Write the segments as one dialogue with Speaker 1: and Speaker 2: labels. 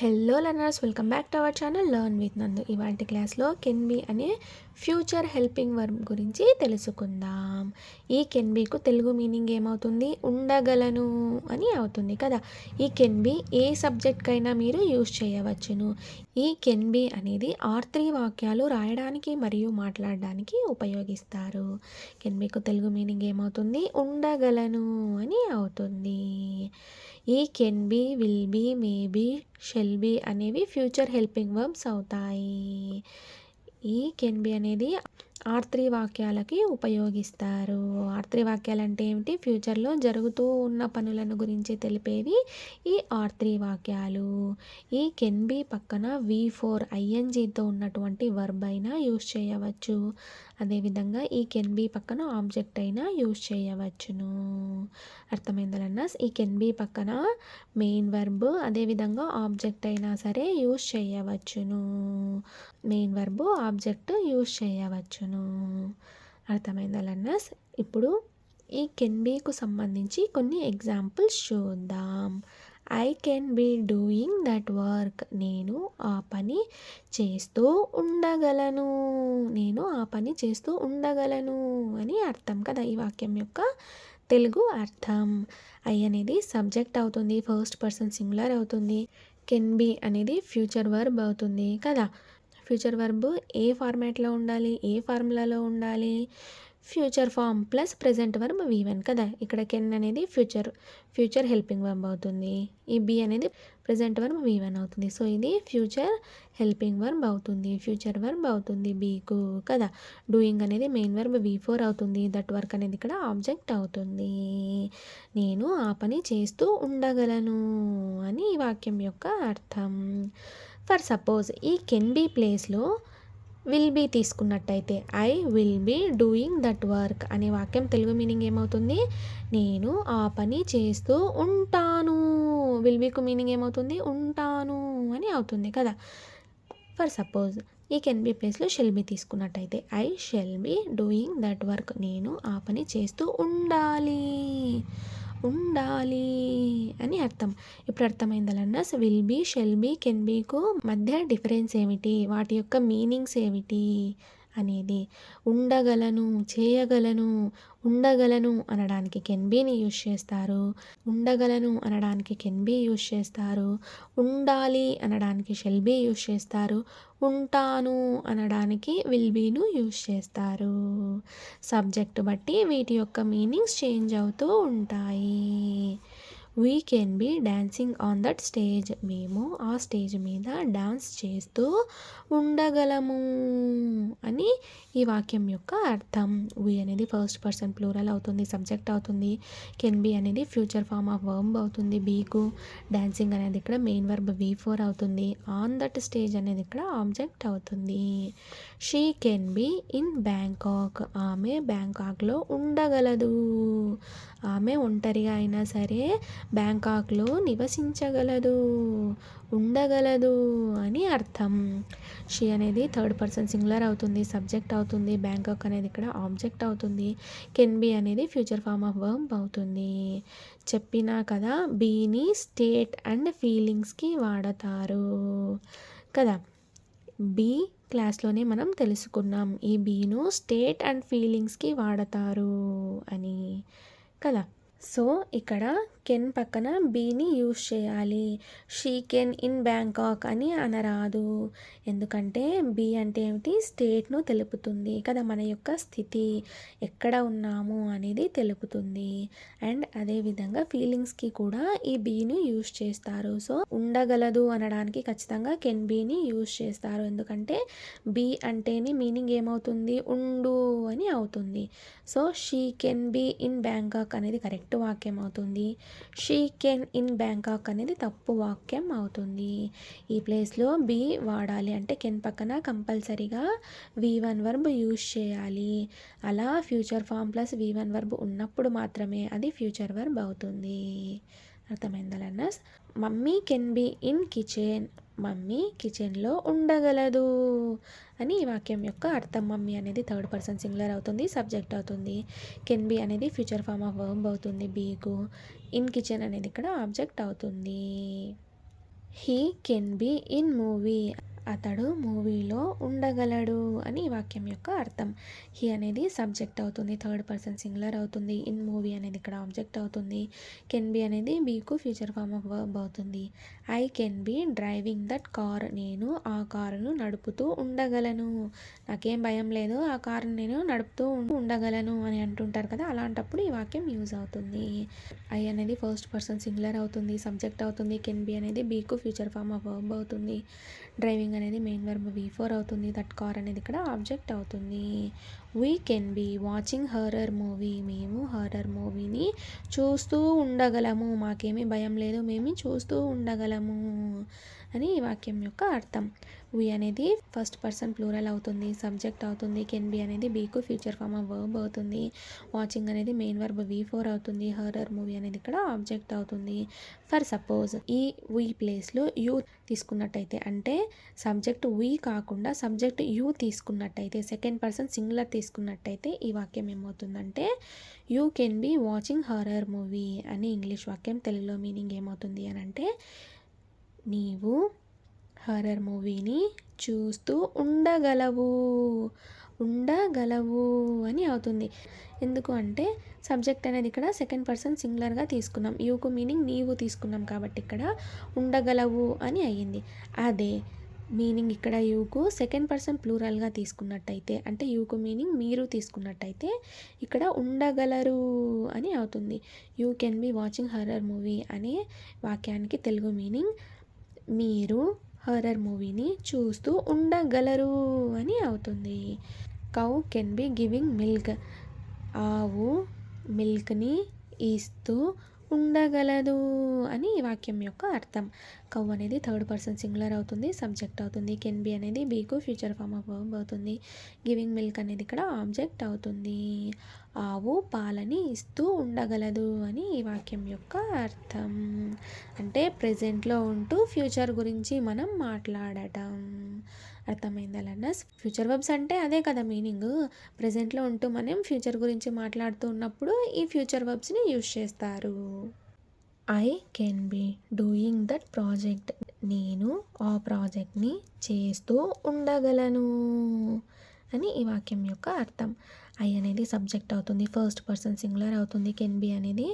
Speaker 1: Hello learners, welcome back to our channel learn with నందు. ఇవాళ క్లాస్లో కెన్ బి అనే ఫ్యూచర్ హెల్పింగ్ వర్బ్ గురించి తెలుసుకుందాం. ఈ కెన్ బికు తెలుగు మీనింగ్ ఏమవుతుంది? ఉండగలను అని అవుతుంది కదా. ఈ కెన్ బి ఏ సబ్జెక్ట్కైనా మీరు యూజ్ చేయవచ్చును. ఈ కెన్ బి అనేది R3 వాక్యాలు రాయడానికి మరియు మాట్లాడడానికి ఉపయోగిస్తారు. కెన్ బికు తెలుగు మీనింగ్ ఏమవుతుంది? ఉండగలను అని అవుతుంది. ఈ can be, will be, may be, shall be అనేవి ఫ్యూచర్ హెల్పింగ్ వర్బ్స్ అవుతాయి. ఈ కెన్ బి అనేది R3 వాక్యాలకి ఉపయోగిస్తారు. R3 వాక్యాలు అంటే ఏమిటి? ఫ్యూచర్లో జరుగుతూ ఉన్న పనులను గురించి తెలిపేవి ఈ R3 వాక్యాలు. ఈ కెన్ బి పక్కన V4 INGతో ఉన్నటువంటి వర్బ్ అయినా యూజ్ చేయవచ్చు. అదేవిధంగా ఈ కెన్ బి పక్కన ఆబ్జెక్ట్ అయినా యూజ్ చేయవచ్చును. అర్థమైందలన్నా? ఈ కెన్ బి పక్కన మెయిన్ వర్బ్ అదేవిధంగా ఆబ్జెక్ట్ అయినా సరే యూజ్ చేయవచ్చును. మెయిన్ వర్బ్ ఆబ్జెక్ట్ యూజ్ చేయవచ్చును. అర్థమైందా లర్నర్స్? ఇప్పుడు ఈ కెన్ బీకు సంబంధించి కొన్ని ఎగ్జాంపుల్స్ చూద్దాం. I can be doing that work. నేను ఆ పని చేస్తూ ఉండగలను. నేను ఆ పని చేస్తూ ఉండగలను అని అర్థం కదా ఈ వాక్యం యొక్క తెలుగు అర్థం. ఐ అనేది సబ్జెక్ట్ అవుతుంది, ఫస్ట్ పర్సన్ సింగులర్ అవుతుంది. కెన్ బీ అనేది ఫ్యూచర్ వర్బ్ అవుతుంది కదా. ఫ్యూచర్ వర్బ్ ఏ ఫార్మాట్లో ఉండాలి? ఏ ఫార్ములాలో ఉండాలి? Future form plus present verb V1 కదా. ఇక్కడ కెన్ అనేది ఫ్యూచర్ హెల్పింగ్ వర్బ్ అవుతుంది. ఈ బి అనేది ప్రెజెంట్ వర్బ్ V1 అవుతుంది. సో ఇది ఫ్యూచర్ హెల్పింగ్ వర్బ్ అవుతుంది, ఫ్యూచర్ వర్బ్ అవుతుంది బీకు కదా. డూయింగ్ అనేది మెయిన్ వర్బ్ V4 అవుతుంది. దట్ వర్క్ అనేది ఇక్కడ ఆబ్జెక్ట్ అవుతుంది. నేను ఆ పని చేస్తూ ఉండగలను అని ఈ వాక్యం యొక్క అర్థం. ఫర్ సపోజ్ ఈ కెన్ బీ ప్లేస్లో విల్ బీ తీసుకున్నట్టయితే I will be doing that work అనే వాక్యం తెలుగు మీనింగ్ ఏమవుతుంది? నేను ఆ పని చేస్తూ ఉంటాను. విల్ బీకు మీనింగ్ ఏమవుతుంది? ఉంటాను అని అవుతుంది కదా. ఫర్ సపోజ్ ఈ కెన్ బీ ప్లేస్లో షెల్ బీ తీసుకున్నట్టయితే I shall be doing that work. నేను ఆ పని చేస్తూ ఉండాలి అని అర్థం. ఇప్పుడు అర్థమైందా learners? Will be, shall be, can బీకు మధ్య డిఫరెన్స్ ఏమిటి, వాటి యొక్క మీనింగ్స్ ఏమిటి అనేది. ఉండగలను, చేయగలను. ఉండగలను అనడానికి కెన్ బీని యూజ్ చేస్తారు. ఉండగలను అనడానికి కెన్ బీ యూజ్ చేస్తారు. ఉండాలి అనడానికి షెల్ బీ యూజ్ చేస్తారు. ఉంటాను అనడానికి విల్ బీను యూజ్ చేస్తారు. సబ్జెక్ట్ బట్టి వీటి యొక్క మీనింగ్స్ చేంజ్ అవుతూ ఉంటాయి. We can be dancing on that stage. మేము ఆ స్టేజ్ మీద డాన్స్ చేస్తూ ఉండగలము అని ఈ వాక్యం యొక్క అర్థం. వీ అనేది ఫస్ట్ పర్సన్ ప్లూరల్ అవుతుంది, సబ్జెక్ట్ అవుతుంది. కెన్ బీ అనేది ఫ్యూచర్ ఫామ్ ఆఫ్ వర్బ్ అవుతుంది బీకు. డాన్సింగ్ అనేది ఇక్కడ మెయిన్ వర్బ్ V4 అవుతుంది. ఆన్ దట్ స్టేజ్ అనేది ఇక్కడ ఆబ్జెక్ట్ అవుతుంది. She can be in Bangkok. ఆమె బ్యాంకాక్లో ఉండగలదు. ఆమె ఒంటరిగా అయినా సరే బ్యాంకాక్లో నివసించగలదు, ఉండగలదు అని అర్థం. షీ అనేది థర్డ్ పర్సన్ సింగులర్ అవుతుంది, సబ్జెక్ట్ అవుతుంది. బ్యాంకాక్ అనేది ఇక్కడ ఆబ్జెక్ట్ అవుతుంది. కెన్ బీ అనేది ఫ్యూచర్ ఫామ్ ఆఫ్ వర్బ్ అవుతుంది. చెప్పినా కదా, బీని స్టేట్ అండ్ ఫీలింగ్స్కి వాడతారు కదా. బీ క్లాస్లోనే మనం తెలుసుకున్నాం ఈ బీను స్టేట్ అండ్ ఫీలింగ్స్కి వాడతారు అని కదా. సో ఇక్కడ కెన్ పక్కన బీని యూజ్ చేయాలి. షీ కెన్ ఇన్ బ్యాంకాక్ అని అనరాదు. ఎందుకంటే బీ అంటే ఏమిటి? స్టేట్ను తెలుపుతుంది కదా, మన యొక్క స్థితి ఎక్కడ ఉన్నాము అనేది తెలుపుతుంది. అండ్ అదేవిధంగా ఫీలింగ్స్కి కూడా ఈ బీని యూజ్ చేస్తారు. సో ఉండగలదు అనడానికి ఖచ్చితంగా కెన్ బీని యూజ్ చేస్తారు. ఎందుకంటే బీ అంటేనే మీనింగ్ ఏమవుతుంది? ఉండు అని అవుతుంది. So she can be in Bangkok అనేది కరెక్ట్ వాక్యం అవుతుంది. షీ కెన్ ఇన్ బ్యాంకాక్ అనేది తప్పు వాక్యం అవుతుంది. ఈ ప్లేస్లో బీ వాడాలి అంటే కెన్ పక్కన కంపల్సరీగా V1 వర్బ్ యూజ్ చేయాలి. అలా future form plus V1 verb ఉన్నప్పుడు మాత్రమే అది ఫ్యూచర్ వర్బ్ అవుతుంది. అర్థమైందా learners? Mummy can be in kitchen. Mummy కిచెన్లో ఉండగలదు అని ఈ వాక్యం యొక్క అర్థం. మమ్మీ అనేది థర్డ్ పర్సన్ సింగులర్ అవుతుంది, సబ్జెక్ట్ అవుతుంది. కెన్ బీ అనేది ఫ్యూచర్ ఫామ్ ఆఫ్ వర్బ్ అవుతుంది బీకు. ఇన్ కిచెన్ అనేది ఇక్కడ ఆబ్జెక్ట్ అవుతుంది. He can be in movie. అతడు మూవీలో ఉండగలడు అని ఈ వాక్యం యొక్క అర్థం. హీ అనేది సబ్జెక్ట్ అవుతుంది, థర్డ్ పర్సన్ సింగులర్ అవుతుంది. ఇన్ మూవీ అనేది ఇక్కడ ఆబ్జెక్ట్ అవుతుంది. కెన్ బీ అనేది బీకు ఫ్యూచర్ ఫామ్ ఆఫ్ వర్బ్ అవుతుంది. I can be driving that car. నేను ఆ కారును నడుపుతూ ఉండగలను. నాకేం భయం లేదు, ఆ కారును నేను నడుపుతూ ఉండగలను అని అంటుంటారు కదా, అలాంటప్పుడు ఈ వాక్యం యూజ్ అవుతుంది. ఐ అనేది ఫస్ట్ పర్సన్ సింగులర్ అవుతుంది, సబ్జెక్ట్ అవుతుంది. కెన్ బీ అనేది బీకు ఫ్యూచర్ ఫామ్ ఆఫ్ వర్బ్ అవుతుంది. డ్రైవింగ్ అనేది మెయిన్ వర్బ్ V4 అవుతుంది. దట్ కార్ అనేది ఇక్కడ ఆబ్జెక్ట్ అవుతుంది. We can be watching horror movie. మేము హర్రర్ మూవీని చూస్తూ ఉండగలము. మాకేమీ భయం లేదు, మేము చూస్తూ ఉండగలము అని ఈ వాక్యం యొక్క అర్థం. వీ అనేది ఫస్ట్ పర్సన్ ప్లూరల్ అవుతుంది, సబ్జెక్ట్ అవుతుంది. కెన్ బీ అనేది బీకు ఫ్యూచర్ ఫామ్ ఆఫ్ వర్బ్ అవుతుంది. వాచింగ్ అనేది మెయిన్ వర్బ్ V4 అవుతుంది. హర్రర్ మూవీ అనేది ఇక్కడ ఆబ్జెక్ట్ అవుతుంది. ఫర్ సపోజ్ ఈ వీ ప్లేస్లో యూ తీసుకున్నట్టయితే, అంటే సబ్జెక్ట్ వీ కాకుండా సబ్జెక్ట్ యూ తీసుకున్నట్టయితే, సెకండ్ పర్సన్ సింగులర్ తీసుకున్నట్టయితే ఈ వాక్యం ఏమవుతుందంటే you can be watching horror movie అని ఇంగ్లీష్ వాక్యం. తెలుగులో మీనింగ్ ఏమవుతుంది అని అంటే, నీవు హర్రర్ మూవీని చూస్తూ ఉండగలవు అని అవుతుంది. ఎందుకు అంటే సబ్జెక్ట్ అనేది ఇక్కడ సెకండ్ పర్సన్ సింగులర్గా తీసుకున్నాం, యూకు మీనింగ్ నీవు తీసుకున్నాం కాబట్టి ఇక్కడ ఉండగలవు అని అయ్యింది. అదే మీనింగ్ ఇక్కడ యూకు సెకండ్ పర్సన్ ప్లూరల్గా తీసుకున్నట్టయితే, అంటే యూకు మీనింగ్ మీరు తీసుకున్నట్టయితే ఇక్కడ ఉండగలరు అని అవుతుంది. You can be watching horror movie అనే వాక్యానికి తెలుగు మీనింగ్ మీరు హర్రర్ మూవీని చూస్తూ ఉండగలరు అని అవుతుంది. Cow can be giving milk. ఆవు మిల్క్ని ఇస్తూ ఉండగలదు అని ఈ వాక్యం యొక్క అర్థం. కౌ అనేది థర్డ్ పర్సన్ సింగులర్ అవుతుంది, సబ్జెక్ట్ అవుతుంది. కెన్ బీ అనేది బీకు ఫ్యూచర్ ఫామ్ ఆఫ్ వర్బ్ అవుతుంది. గివింగ్ మిల్క్ అనేది ఇక్కడ ఆబ్జెక్ట్ అవుతుంది. ఆవు పాలని ఇస్తూ ఉండగలదు అని ఈ వాక్యం యొక్క అర్థం. అంటే ప్రెజెంట్లో ఉంటూ ఫ్యూచర్ గురించి మనం మాట్లాడటం. అర్థమైందా లర్నర్స్? ఫ్యూచర్ వర్బ్స్ అంటే అదే కదా మీనింగ్. ప్రెజెంట్లో ఉంటూ మనం ఫ్యూచర్ గురించి మాట్లాడుతూ ఉన్నప్పుడు ఈ ఫ్యూచర్ వర్బ్స్ని యూజ్ చేస్తారు. I can be doing that project. నేను ఆ ప్రాజెక్ట్ని చేస్తూ ఉండగలను అని ఈ వాక్యం యొక్క అర్థం. ఐ అనేది సబ్జెక్ట్ అవుతుంది, ఫస్ట్ పర్సన్ సింగులర్ అవుతుంది. కెన్ బీ అనేది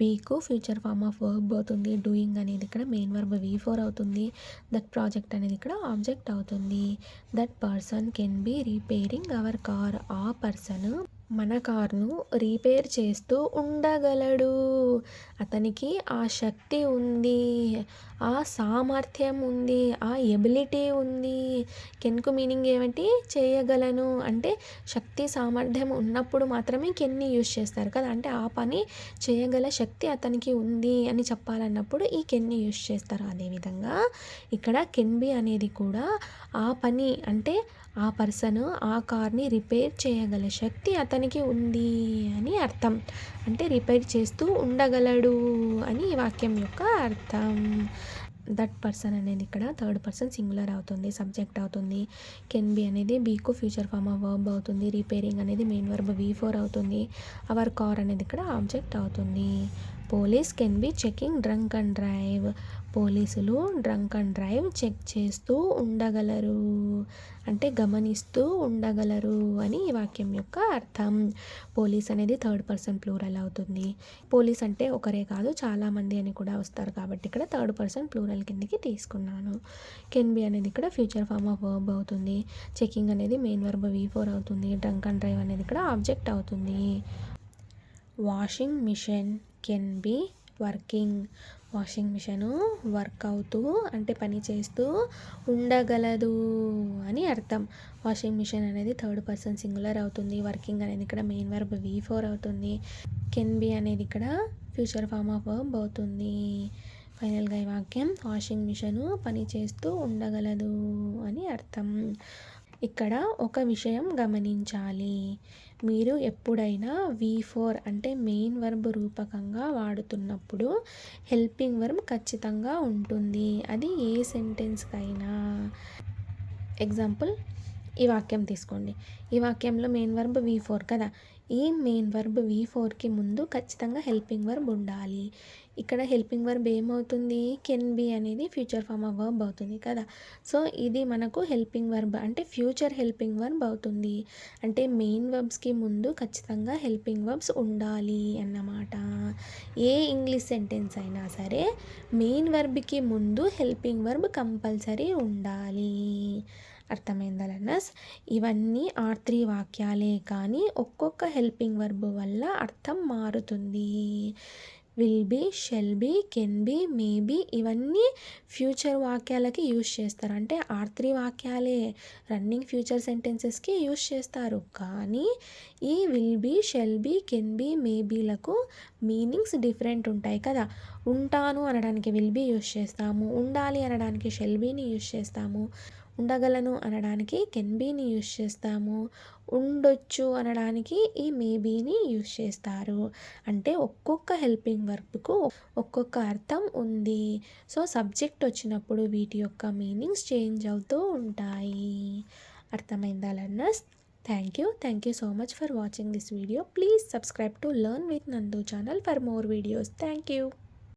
Speaker 1: బీకు ఫ్యూచర్ ఫామ్ ఆఫ్ వర్బ్ అవుతుంది. డూయింగ్ అనేది ఇక్కడ మెయిన్ వర్బ్ V4 అవుతుంది. దట్ ప్రాజెక్ట్ అనేది ఇక్కడ ఆబ్జెక్ట్ అవుతుంది. That person can be repairing our car. ఆ పర్సన్ మన కార్ను రిపేర్ చేస్తూ ఉండగలడు. అతనికి ఆ శక్తి ఉంది, ఆ సామర్థ్యం ఉంది, ఆ ఎబిలిటీ ఉంది. కెన్కు మీనింగ్ ఏమిటి? చేయగలను. అంటే శక్తి సామర్థ్యం ఉన్నప్పుడు మాత్రమే కెన్ని యూజ్ చేస్తారు కదా, అంటే ఆ పని చేయగల శక్తి అతనికి ఉంది అని చెప్పాలన్నప్పుడు ఈ కెన్ని యూజ్ చేస్తారు. అదేవిధంగా ఇక్కడ కెన్ బీ అనేది కూడా ఆ పని, అంటే ఆ పర్సన్ ఆ కార్ని రిపేర్ చేయగల శక్తి అతనికి ఉంది అని అర్థం. అంటే రిపేర్ చేస్తూ ఉండగలడు అని ఈ వాక్యం యొక్క అర్థం. దట్ పర్సన్ అనేది ఇక్కడ థర్డ్ పర్సన్ సింగులర్ అవుతుంది, సబ్జెక్ట్ అవుతుంది. కెన్ బీ అనేది బీకు ఫ్యూచర్ ఫామ్ ఆఫ్ వర్బ్ అవుతుంది. రిపేరింగ్ అనేది మెయిన్ వర్బ్ V4 అవుతుంది. అవర్ కార్ అనేది ఇక్కడ ఆబ్జెక్ట్ అవుతుంది. Police can be checking drunk and drive. పోలీసులు డ్రంక్ అండ్ డ్రైవ్ చెక్ చేస్తూ ఉండగలరు, అంటే గమనిస్తూ ఉండగలరు అని ఈ వాక్యం యొక్క అర్థం. పోలీస్ అనేది థర్డ్ పర్సన్ ప్లూరల్ అవుతుంది. పోలీస్ అంటే ఒకరే కాదు, చాలామంది అని కూడా వస్తారు కాబట్టి ఇక్కడ థర్డ్ పర్సన్ ప్లూరల్ కిందకి తీసుకున్నాను. కెన్ బీ అనేది ఇక్కడ ఫ్యూచర్ ఫామ్ ఆఫ్ వర్బ్ అవుతుంది. చెకింగ్ అనేది మెయిన్ వర్బ్ V4 అవుతుంది. డ్రంక్ అండ్ డ్రైవ్ అనేది ఇక్కడ ఆబ్జెక్ట్ అవుతుంది. Washing machine can be working. Washing machine work అవుతూ, అంటే పని చేస్తూ ఉండగలదు అని అర్థం. వాషింగ్ మిషన్ అనేది థర్డ్ పర్సన్ సింగులర్ అవుతుంది. వర్కింగ్ అనేది ఇక్కడ మెయిన్ వర్బ్ V4 అవుతుంది. కెన్ బీ అనేది ఇక్కడ ఫ్యూచర్ ఫామ్ ఆఫ్ వర్బ్ అవుతుంది. ఫైనల్గా ఈ వాక్యం వాషింగ్ మిషను పని చేస్తూ ఉండగలదు అని అర్థం. ఇక్కడ ఒక విషయం గమనించాలి. మీరు ఎప్పుడైనా V4 అంటే మెయిన్ వర్బ్ రూపకంగా వాడుతున్నప్పుడు హెల్పింగ్ వర్బ్ ఖచ్చితంగా ఉంటుంది. అది ఏ సెంటెన్స్కైనా. ఎగ్జాంపుల్ ఈ వాక్యం తీసుకోండి. ఈ వాక్యంలో మెయిన్ వర్బ్ V4 కదా, ఈ మెయిన్ వర్బ్ V4కి ముందు ఖచ్చితంగా హెల్పింగ్ వర్బ్ ఉండాలి. ఇక్కడ హెల్పింగ్ వర్బ్ ఏమవుతుంది? కెన్ బి అనేది ఫ్యూచర్ ఫార్మ్ ఆఫ్ వర్బ్ అవుతుంది కదా. సో ఇది మనకు హెల్పింగ్ వర్బ్ అంటే ఫ్యూచర్ హెల్పింగ్ వర్బ్ అవుతుంది. అంటే మెయిన్ వర్బ్స్కి ముందు ఖచ్చితంగా హెల్పింగ్ వర్బ్స్ ఉండాలి అన్నమాట. ఏ ఇంగ్లీష్ సెంటెన్స్ అయినా సరే మెయిన్ వర్బ్కి ముందు హెల్పింగ్ వర్బ్ కంపల్సరీ ఉండాలి. అర్థమైందా లెర్నర్స్? ఇవన్నీ R3 వాక్యాలే కానీ ఒక్కొక్క హెల్పింగ్ వర్బ్ వల్ల అర్థం మారుతుంది. Will be, shall be, can be, may be ఇవన్నీ ఫ్యూచర్ వాక్యాలకి యూజ్ చేస్తారు. అంటే R3 వాక్యాలే రన్నింగ్ ఫ్యూచర్ సెంటెన్సెస్కి యూజ్ చేస్తారు. కానీ ఈ will be, shall be, can be, may బీలకు మీనింగ్స్ డిఫరెంట్ ఉంటాయి కదా. ఉంటాను అనడానికి విల్ బీ యూజ్ చేస్తాము, ఉండాలి అనడానికి షెల్ బీని యూజ్ చేస్తాము, ఉండగలను అనడానికి కెన్ బీని యూజ్ చేస్తాము, ఉండొచ్చు అనడానికి ఈ మేబీని యూజ్ చేస్తారు. అంటే ఒక్కొక్క హెల్పింగ్ వర్బ్కు ఒక్కొక్క అర్థం ఉంది. సో సబ్జెక్ట్ వచ్చినప్పుడు వీటి యొక్క మీనింగ్స్ చేంజ్ అవుతూ ఉంటాయి. అర్థమైందా learners? Thank you so much for watching this video. Please subscribe to learn with Nandu channel for more videos. Thank you.